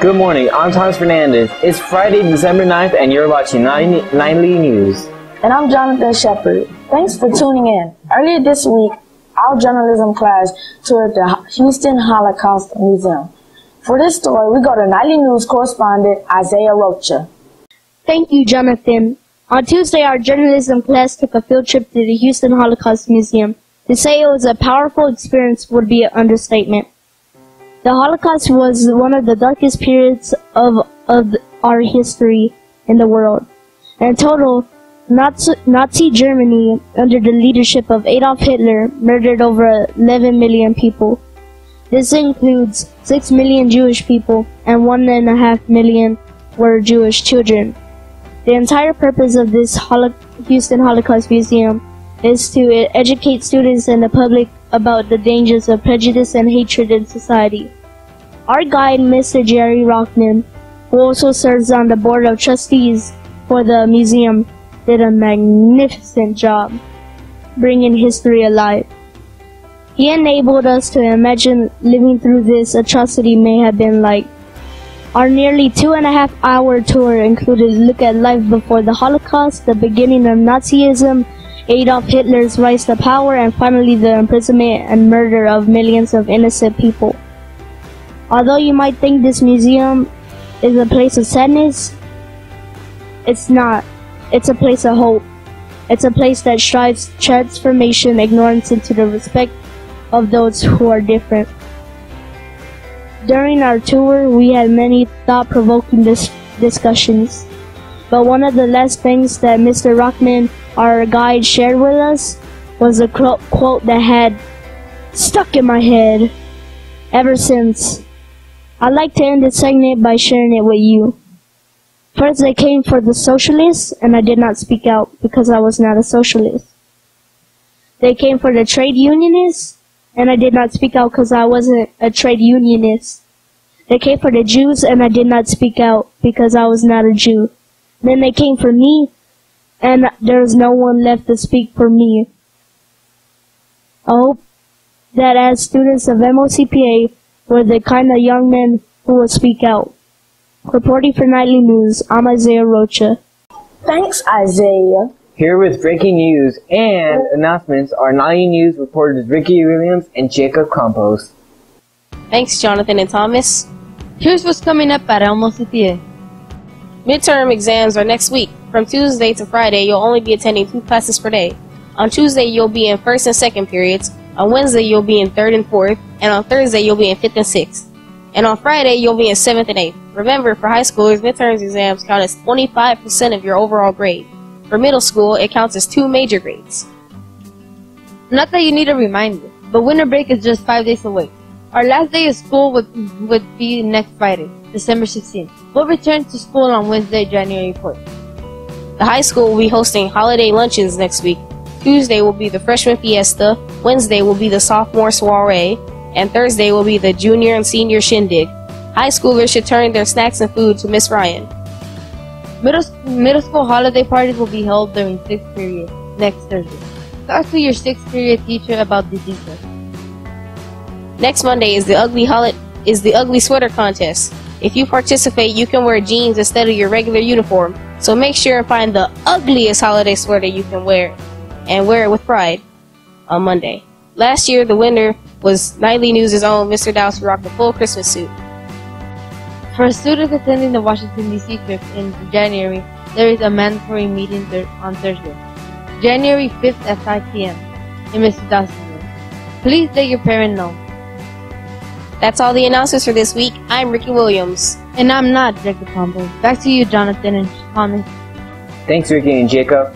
Good morning, I'm Thomas Fernandez. It's Friday, December 9th, and you're watching Nightly News. And I'm Jonathan Shepherd. Thanks for tuning in. Earlier this week, our journalism class toured the Houston Holocaust Museum. For this story, we go to Nightly News correspondent Isaiah Rocha. Thank you, Jonathan. On Tuesday, our journalism class took a field trip to the Houston Holocaust Museum. To say it was a powerful experience would be an understatement. The Holocaust was one of the darkest periods of our history in the world. In total, Nazi Germany, under the leadership of Adolf Hitler, murdered over 11 million people. This includes 6 million Jewish people and 1.5 million were Jewish children. The entire purpose of this Houston Holocaust Museum is to educate students and the public about the dangers of prejudice and hatred in society. Our guide, Mr. Jerry Rockman, who also serves on the board of trustees for the museum, did a magnificent job bringing history alive. He enabled us to imagine living through this atrocity may have been like. Our nearly 2.5-hour tour included a look at life before the Holocaust, the beginning of Nazism, Adolf Hitler's rise to power, and finally the imprisonment and murder of millions of innocent people. Although you might think this museum is a place of sadness, it's not. It's a place of hope. It's a place that strives transformation, ignorance into the respect of those who are different. During our tour, we had many thought-provoking discussions. But one of the last things that Mr. Rockman, our guide, shared with us was a quote that had stuck in my head ever since. I'd like to end this segment by sharing it with you. First, they came for the socialists, and I did not speak out because I was not a socialist. They came for the trade unionists, and I did not speak out because I wasn't a trade unionist. They came for the Jews, and I did not speak out because I was not a Jew. Then they came for me, and there was no one left to speak for me. I hope that as students of MLCPA, we're the kind of young men who will speak out. Reporting for Nightly News, I'm Isaiah Rocha. Thanks, Isaiah. Here with breaking news and announcements are Nightly News reporters Ricky Williams and Jacob Campos. Thanks, Jonathan and Thomas. Here's what's coming up at MLCPA. Midterm exams are next week. From Tuesday to Friday, you'll only be attending 2 classes per day. On Tuesday, you'll be in 1st and 2nd periods. On Wednesday, you'll be in 3rd and 4th. And on Thursday, you'll be in 5th and 6th. And on Friday, you'll be in 7th and 8th. Remember, for high schoolers, midterm exams count as 25% of your overall grade. For middle school, it counts as 2 major grades. Not that you need a reminder, but winter break is just 5 days away. Our last day of school would be next Friday, December 16th. We'll return to school on Wednesday, January 4th. The high school will be hosting holiday luncheons next week. Tuesday will be the freshman fiesta, Wednesday will be the sophomore soiree, and Thursday will be the junior and senior shindig. High schoolers should turn their snacks and food to Miss Ryan. Middle school holiday parties will be held during 6th period, next Thursday. Talk to your 6th period teacher about the details. Next Monday is the ugly sweater contest. If you participate, you can wear jeans instead of your regular uniform, so make sure and find the ugliest holiday sweater you can wear, and wear it with pride on Monday. Last year, the winner was Nightly News' own Mr. Dowse, who rocked a full Christmas suit. For students attending the Washington, D.C. trip in January, there is a mandatory meeting on Thursday, January 5th at 5 p.m. in Mr. Dowse's room. Please let your parent know. That's all the announcements for this week. I'm Ricky Williams. And I'm not Jacob Campbell. Back to you, Jonathan and Thomas. Thanks, Ricky and Jacob.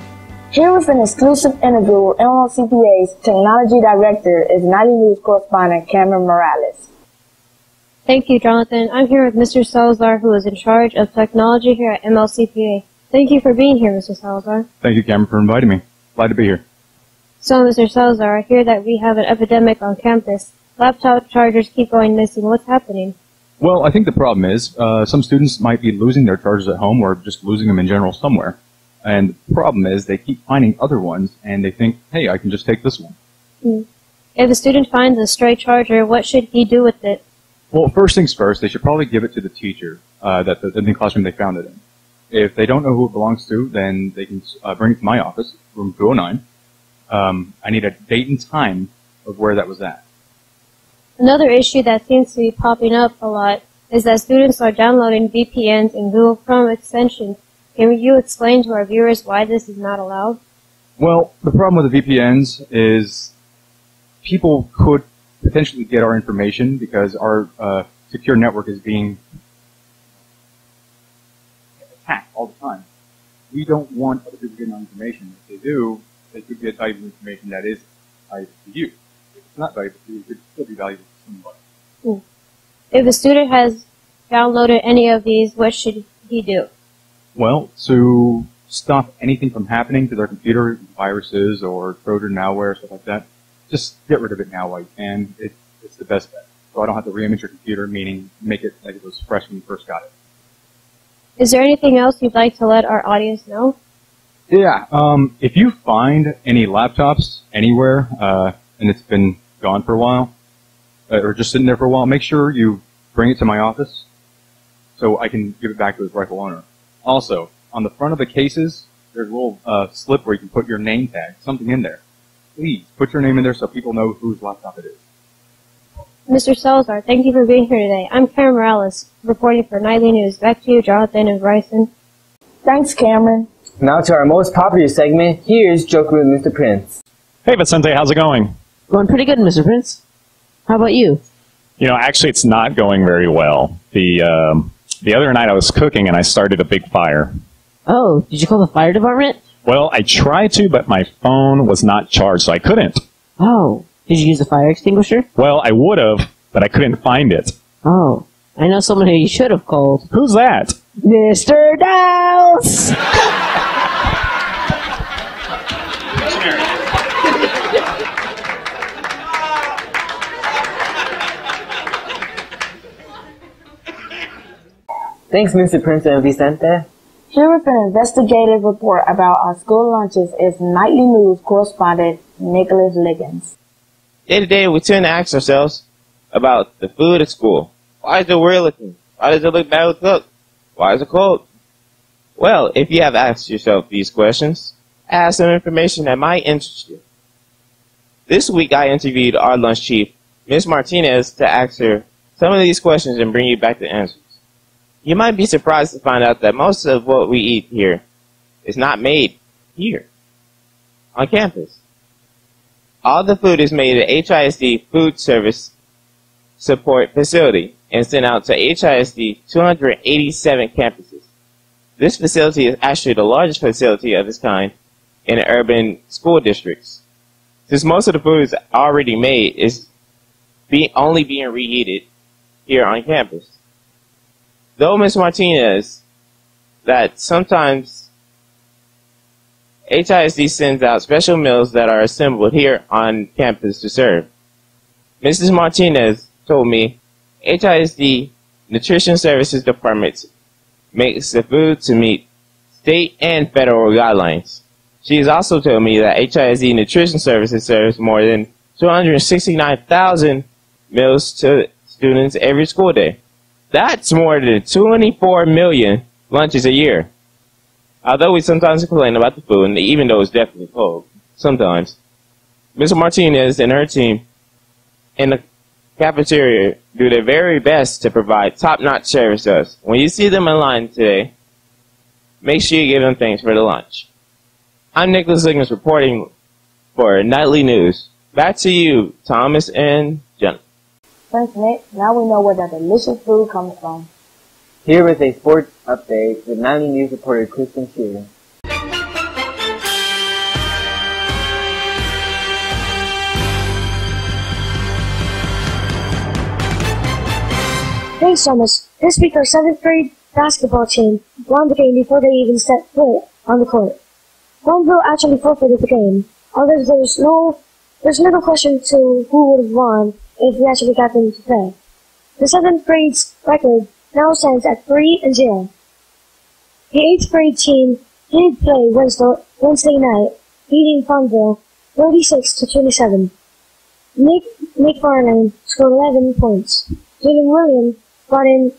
Here with an exclusive interview with MLCPA's Technology Director is Nightly News correspondent Cameron Morales. Thank you, Jonathan. I'm here with Mr. Salazar, who is in charge of technology here at MLCPA. Thank you for being here, Mr. Salazar. Thank you, Cameron, for inviting me. Glad to be here. So, Mr. Salazar, I hear that we have an epidemic on campus. Laptop chargers keep going missing. What's happening? Well, I think the problem is some students might be losing their chargers at home or just losing them in general somewhere. And the problem is they keep finding other ones, and they think, hey, I can just take this one. If a student finds a stray charger, what should he do with it? Well, first things first, they should probably give it to the teacher that in the classroom they found it in. If they don't know who it belongs to, then they can bring it to my office, room 209. I need a date and time of where that was at. Another issue that seems to be popping up a lot is that students are downloading VPNs and Google Chrome extensions. Can you explain to our viewers why this is not allowed? Well, the problem with the VPNs is people could potentially get our information because our secure network is being attacked all the time. We don't want other people getting our information. If they do, they could get valuable information that is valuable to you. If it's not valuable to you, it could still be valuable to somebody. If a student has downloaded any of these, what should he do? Well, to stop anything from happening to their computer, viruses or Trojan malware, stuff like that, just get rid of it now while you can. It's the best bet. So I don't have to re-image your computer, meaning make it like it was fresh when you first got it. Is there anything else you'd like to let our audience know? Yeah, if you find any laptops anywhere, and it's been gone for a while, or just sitting there for a while, make sure you bring it to my office so I can give it back to its rightful owner. Also, on the front of the cases, there's a little slip where you can put your name tag, something in there. Please, put your name in there so people know whose laptop it is. Mr. Salazar, thank you for being here today. I'm Karen Morales, reporting for Nightly News. Back to you, Jonathan and Bryson. Thanks, Cameron. Now to our most popular segment, here's Joke with Mr. Prince. Hey, Vicente, how's it going? Going pretty good, Mr. Prince. How about you? You know, actually, it's not going very well. The other night I was cooking and I started a big fire. Oh, did you call the fire department? Well, I tried to, but my phone was not charged, so I couldn't. Oh, did you use a fire extinguisher? Well, I would have, but I couldn't find it. Oh, I know someone who you should have called. Who's that? Mr. Dowse! Thanks, Mr. Prince and Vicente. Here with an investigative report about our school lunches is Nightly News correspondent Nicholas Liggins. Day to day, we tend to ask ourselves about the food at school. Why is it weird looking? Why does it look badly cooked? Why is it cold? Well, if you have asked yourself these questions, I have some information that might interest you. This week, I interviewed our lunch chief, Ms. Martinez, to ask her some of these questions and bring you back the answers. You might be surprised to find out that most of what we eat here is not made here, on campus. All the food is made at HISD Food Service Support Facility and sent out to HISD 287 campuses. This facility is actually the largest facility of its kind in urban school districts. Since most of the food is already made, it's only being reheated here on campus. Though Ms. Martinez, that sometimes HISD sends out special meals that are assembled here on campus to serve. Mrs. Martinez told me HISD Nutrition Services Department makes the food to meet state and federal guidelines. She has also told me that HISD Nutrition Services serves more than 269,000 meals to students every school day. That's more than 24 million lunches a year. Although we sometimes complain about the food, and even though it's definitely cold, sometimes, Ms. Martinez and her team in the cafeteria do their very best to provide top-notch service to us. When you see them in line today, make sure you give them thanks for the lunch. I'm Nicholas Liggins reporting for Nightly News. Back to you, Thomas and Jenna. Thanks, Nick. Now we know where that delicious food comes from. Here with a sports update with Nightly News reporter Kristen Shearer. Thanks, Thomas. This week our 7th grade basketball team won the game before they even stepped foot on the court. Longville actually forfeited the game, although there's little question to who would have won if we actually got them to play. The 7th grade's record now stands at 3-0. The 8th grade team did play Wednesday night, beating Farmville 36-27. Nick McFarlane scored 11 points. Jalen Williams brought in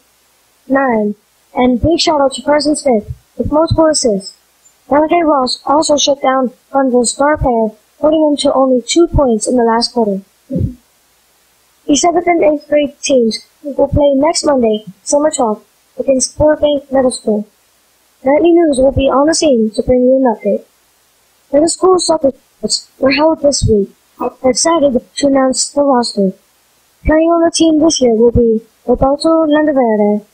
9, and big shout out to Carson Smith with multiple assists. Malachi Ross also shut down Gunville's star player, holding him to only 2 points in the last quarter. The 7th and 8th grade teams will play next Monday, Summer 12, against Fort Bank Middle School. Nightly news will be on the scene to bring you an update. Middle school soccer sports were held this week. They're excited to announce the roster. Playing on the team this year will be Roberto Landaverde,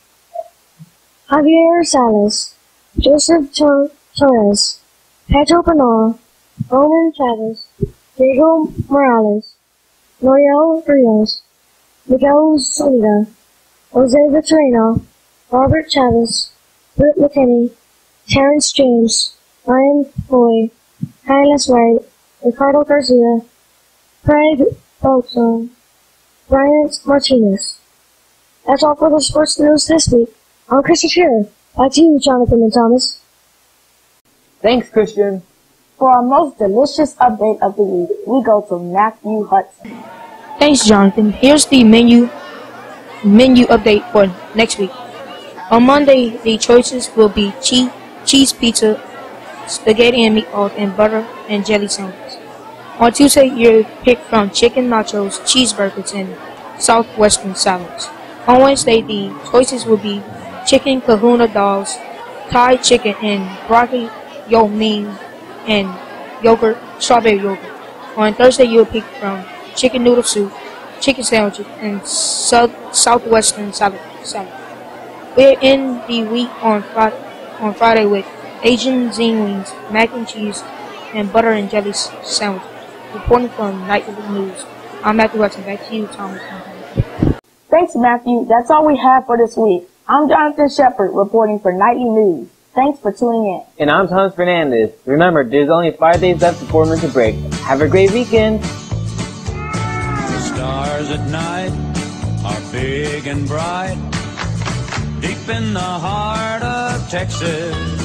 Javier Salas, Joseph Torres, Pedro Bernal, Roman Chavez, Diego Morales, Noel Rios, Miguel Zuniga, Jose Vitorino, Robert Chavez, Britt McKinney, Terrence James, Ryan Boyd, Hylas Wright, Ricardo Garcia, Craig Bolton, Bryant Martinez. That's all for the sports news this week. I'm Christian here. Back to you, Jonathan and Thomas. Thanks, Christian. For our most delicious update of the week, we go to Matthew Hudson. Thanks, Jonathan. Here's the menu update for next week. On Monday, the choices will be cheese pizza, spaghetti and meatballs, and butter and jelly sandwiches. On Tuesday, you'll pick from chicken nachos, cheeseburgers, and southwestern salads. On Wednesday, the choices will be chicken kahuna dolls, Thai chicken, and broccoli yo mein and yogurt, strawberry yogurt. On Thursday, you'll pick from chicken noodle soup, chicken sandwiches, and southwestern salad. We're in the week on Friday with Asian zing wings, mac and cheese, and butter and jelly sandwiches. Reporting from Nightly News, I'm Matthew Hudson. Back to you, Thomas. Thanks, Matthew. That's all we have for this week. I'm Jonathan Shepherd reporting for Nightly News. Thanks for tuning in. And I'm Thomas Fernandez. Remember, there's only 5 days left before winter break. Have a great weekend. The stars at night are big and bright, deep in the heart of Texas.